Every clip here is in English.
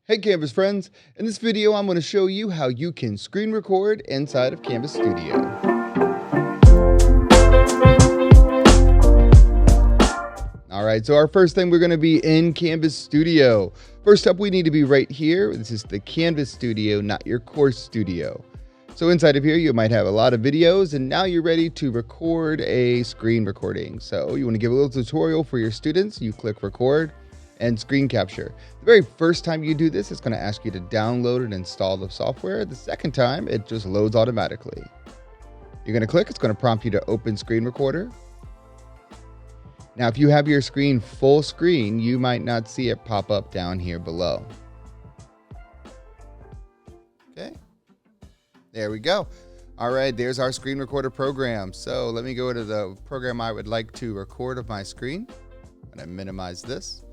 Hey Canvas friends, in this video I'm going to show you how you can screen record inside of Canvas Studio. Alright, so our first thing, we're going to be in Canvas Studio. First up, we need to be right here. This is the Canvas Studio, not your course studio. So inside of here you might have a lot of videos, and now you're ready to record a screen recording. So you want to give a little tutorial for your students. You click record and screen capture. The very first time you do this, it's going to ask you to download and install the software. The second time, it just loads automatically. You're going to click, it's going to prompt you to open screen recorder. Now, if you have your screen full screen, you might not see it pop up down here below. Okay, there we go. All right, there's our screen recorder program. So let me go to the program I would like to record of my screen. I'm going to minimize this.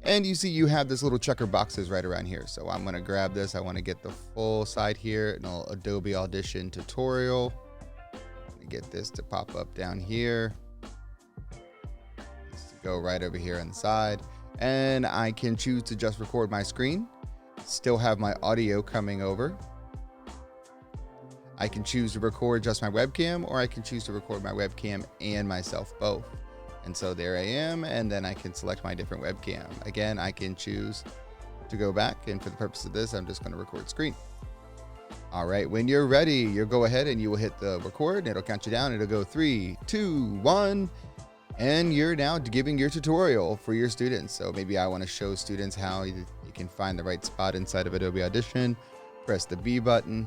And you see you have this little checker boxes right around here. So I'm going to grab this. I want to get the full side here, an Adobe Audition tutorial. Get this to pop up down here. This to go right over here on the side. And I can choose to just record my screen. Still have my audio coming over. I can choose to record just my webcam, or I can choose to record my webcam and myself both. And so there I am, and then I can select my different webcam. Again, I can choose to go back, and for the purpose of this, I'm just going to record screen. All right, when you're ready, you'll go ahead and you will hit the record, and it'll count you down. It'll go 3, 2, 1, and you're now giving your tutorial for your students. So maybe I want to show students how you can find the right spot inside of Adobe Audition. Press the B button.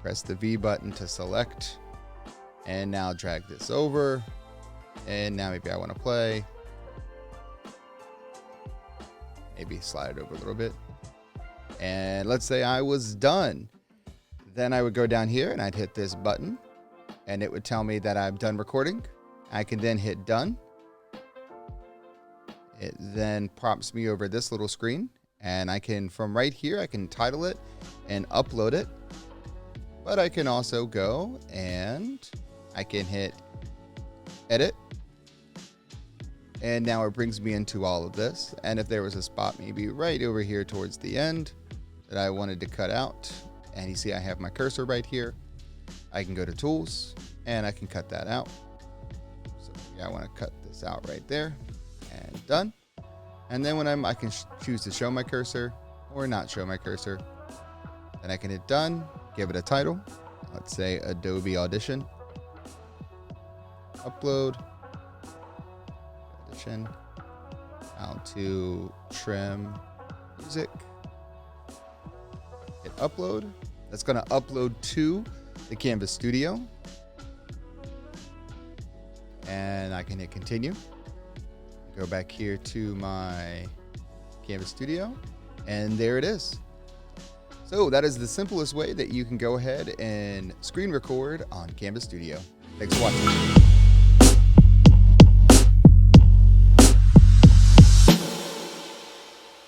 Press the V button to select, and now drag this over. And now maybe I want to play. Maybe slide it over a little bit. And let's say I was done. Then I would go down here and I'd hit this button, and it would tell me that I'm done recording. I can then hit done. It then prompts me over this little screen, and I can, from right here, I can title it and upload it. But I can also go and I can hit edit. And now it brings me into all of this. And if there was a spot maybe right over here towards the end that I wanted to cut out, and you see I have my cursor right here, I can go to tools and I can cut that out. So yeah, I want to cut this out right there, and done. And then when I can choose to show my cursor or not show my cursor. Then I can hit done, give it a title. Let's say Adobe Audition. Upload. How to trim music. Hit upload. That's going to upload to the Canvas Studio. And I can hit continue. Go back here to my Canvas Studio, and there it is. So that is the simplest way that you can go ahead and screen record on Canvas Studio. Thanks for watching.